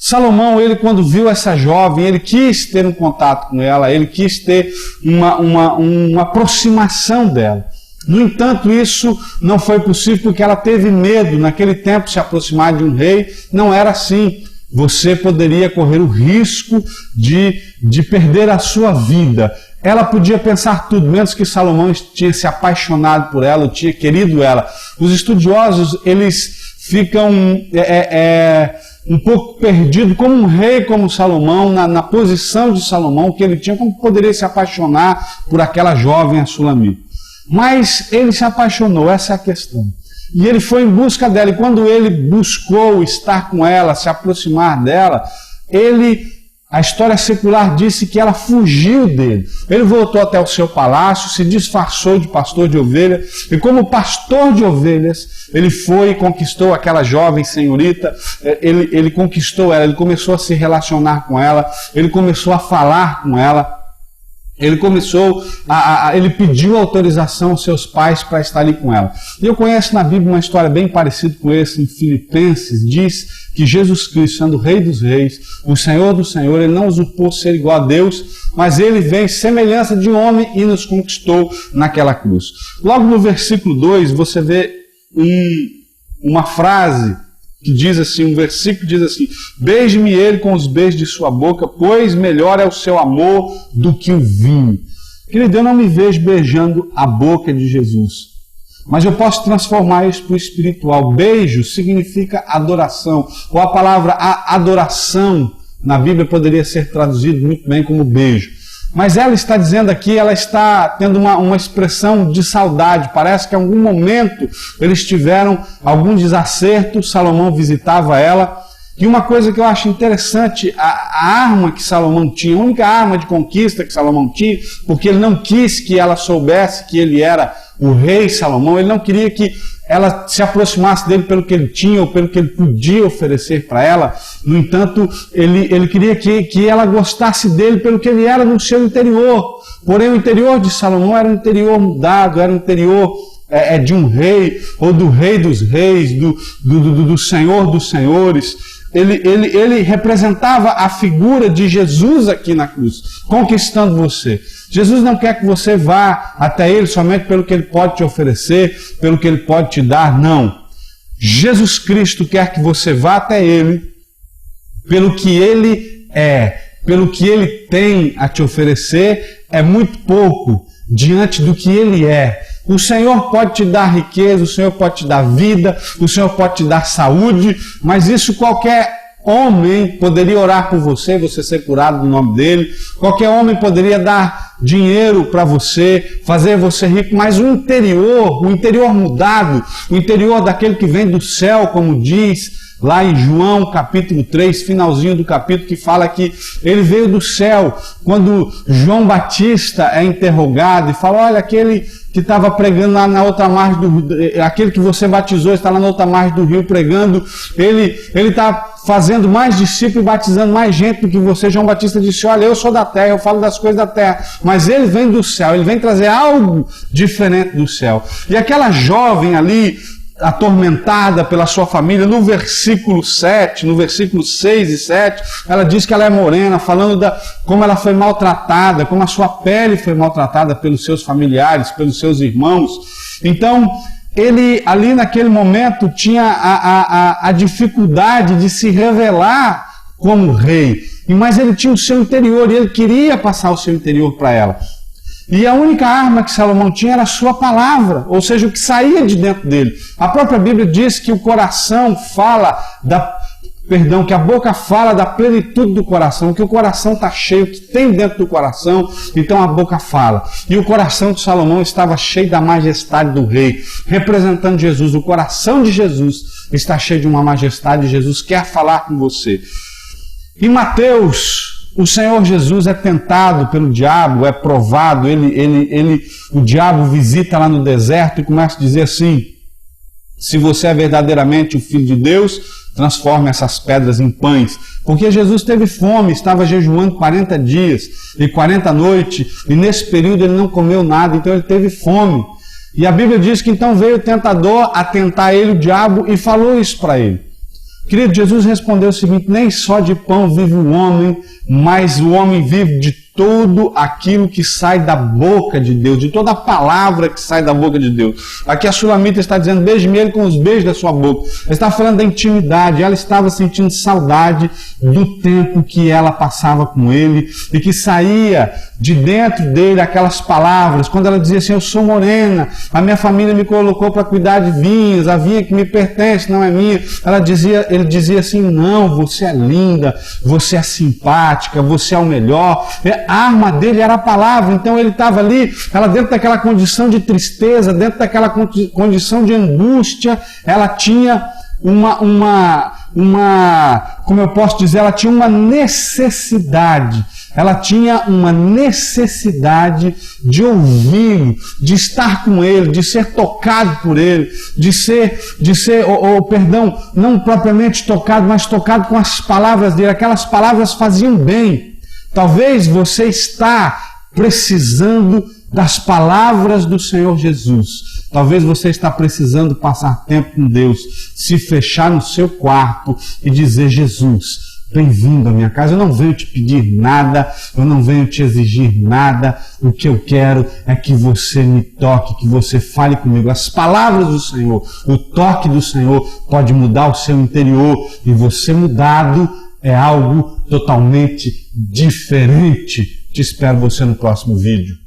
Salomão, ele quando viu essa jovem, ele quis ter um contato com ela, ele quis ter uma aproximação dela. No entanto, isso não foi possível porque ela teve medo. Naquele tempo, se aproximar de um rei não era assim. Você poderia correr o risco de perder a sua vida. Ela podia pensar tudo, menos que Salomão tinha se apaixonado por ela, ou tinha querido ela. Os estudiosos, eles ficam um pouco perdidos, como um rei como Salomão, na posição de Salomão que ele tinha, como poderia se apaixonar por aquela jovem a Sulamita. Mas ele se apaixonou, essa é a questão. E ele foi em busca dela, e quando ele buscou estar com ela, se aproximar dela, a história secular disse que ela fugiu dele. Ele voltou até o seu palácio, se disfarçou de pastor de ovelhas, e como pastor de ovelhas, ele foi e conquistou aquela jovem senhorita, ele conquistou ela, ele começou a se relacionar com ela, ele começou a falar com ela, ele pediu autorização aos seus pais para estar ali com ela. E eu conheço na Bíblia uma história bem parecida com essa, em Filipenses, diz que Jesus Cristo, sendo o Rei dos Reis, o Senhor do Senhor, ele não usurpou ser igual a Deus, mas ele veio em semelhança de homem e nos conquistou naquela cruz. Logo no versículo 2, você vê uma frase que diz assim, um versículo diz assim: beije-me ele com os beijos de sua boca, pois melhor é o seu amor do que o vinho. Querido, eu não me vejo beijando a boca de Jesus, mas eu posso transformar isso para o espiritual. Beijo significa adoração, ou a palavra adoração na Bíblia poderia ser traduzido muito bem como beijo. Mas ela está dizendo aqui, ela está tendo uma expressão de saudade. Parece que em algum momento eles tiveram algum desacerto, Salomão visitava ela. E uma coisa que eu acho interessante, a arma que Salomão tinha, a única arma de conquista que Salomão tinha, porque ele não quis que ela soubesse que ele era o rei Salomão, ele não queria que ela se aproximasse dele pelo que ele tinha ou pelo que ele podia oferecer para ela. No entanto, ele queria que ela gostasse dele pelo que ele era no seu interior. Porém, o interior de Salomão era um interior mudado, era um interior de um rei, ou do rei dos reis, do senhor dos senhores. Ele representava a figura de Jesus aqui na cruz, conquistando você. Jesus não quer que você vá até ele somente pelo que ele pode te oferecer, pelo que ele pode te dar, não. Jesus Cristo quer que você vá até ele pelo que ele é, pelo que ele tem a te oferecer, é muito pouco diante do que ele é. O Senhor pode te dar riqueza, o Senhor pode te dar vida, o Senhor pode te dar saúde, mas isso qualquer homem poderia orar por você, você ser curado no nome dele. Qualquer homem poderia dar dinheiro para você, fazer você rico, mas o interior mudado, o interior daquele que vem do céu, como diz lá em João capítulo 3, finalzinho do capítulo, que fala que ele veio do céu. Quando João Batista é interrogado e fala: olha, aquele que estava pregando lá na outra margem do rio, aquele que você batizou está lá na outra margem do rio pregando, ele está fazendo mais discípulos e batizando mais gente do que você. João Batista disse: olha, eu sou da terra, eu falo das coisas da terra, mas ele vem do céu, ele vem trazer algo diferente do céu. E aquela jovem ali, atormentada pela sua família, no versículo 7, no versículo 6 e 7, ela diz que ela é morena, falando como ela foi maltratada, como a sua pele foi maltratada pelos seus familiares, pelos seus irmãos. Então, ele ali naquele momento tinha a dificuldade de se revelar como rei, mas ele tinha o seu interior e ele queria passar o seu interior para ela. E a única arma que Salomão tinha era a sua palavra, ou seja, o que saía de dentro dele. A própria Bíblia diz que o coração fala que a boca fala da plenitude do coração, que o coração está cheio, que tem dentro do coração, então a boca fala. E o coração de Salomão estava cheio da majestade do rei, representando Jesus. O coração de Jesus está cheio de uma majestade, Jesus quer falar com você. Em Mateus, o Senhor Jesus é tentado pelo diabo, é provado, o diabo visita lá no deserto e começa a dizer assim: se você é verdadeiramente o Filho de Deus, transforme essas pedras em pães. Porque Jesus teve fome, estava jejuando 40 dias e 40 noites, e nesse período ele não comeu nada, então ele teve fome. E a Bíblia diz que então veio o tentador a tentar ele, o diabo, e falou isso para ele. Querido, Jesus respondeu o seguinte: nem só de pão vive o homem, mas o homem vive de tudo aquilo que sai da boca de Deus, de toda a palavra que sai da boca de Deus. Aqui a Sulamita está dizendo: beije-me ele com os beijos da sua boca. Ela está falando da intimidade. Ela estava sentindo saudade do tempo que ela passava com ele e que saía de dentro dele aquelas palavras. Quando ela dizia assim: eu sou morena, a minha família me colocou para cuidar de vinhas, a vinha que me pertence não é minha. Ele dizia assim: não, você é linda, você é simpática, você é o melhor. A arma dele era a palavra. Então ele estava ali, ela dentro daquela condição de tristeza, dentro daquela condição de angústia, ela tinha como eu posso dizer, ela tinha uma necessidade. Ela tinha uma necessidade de ouvi-lo, de estar com ele, de ser tocado por ele, perdão, não propriamente tocado, mas tocado com as palavras dele. Aquelas palavras faziam bem. Talvez você está precisando das palavras do Senhor Jesus. Talvez você está precisando passar tempo com Deus, se fechar no seu quarto e dizer: Jesus, bem-vindo à minha casa. Eu não venho te pedir nada, eu não venho te exigir nada. O que eu quero é que você me toque, que você fale comigo. As palavras do Senhor, o toque do Senhor pode mudar o seu interior, e você mudado é algo totalmente diferente. Te espero você no próximo vídeo.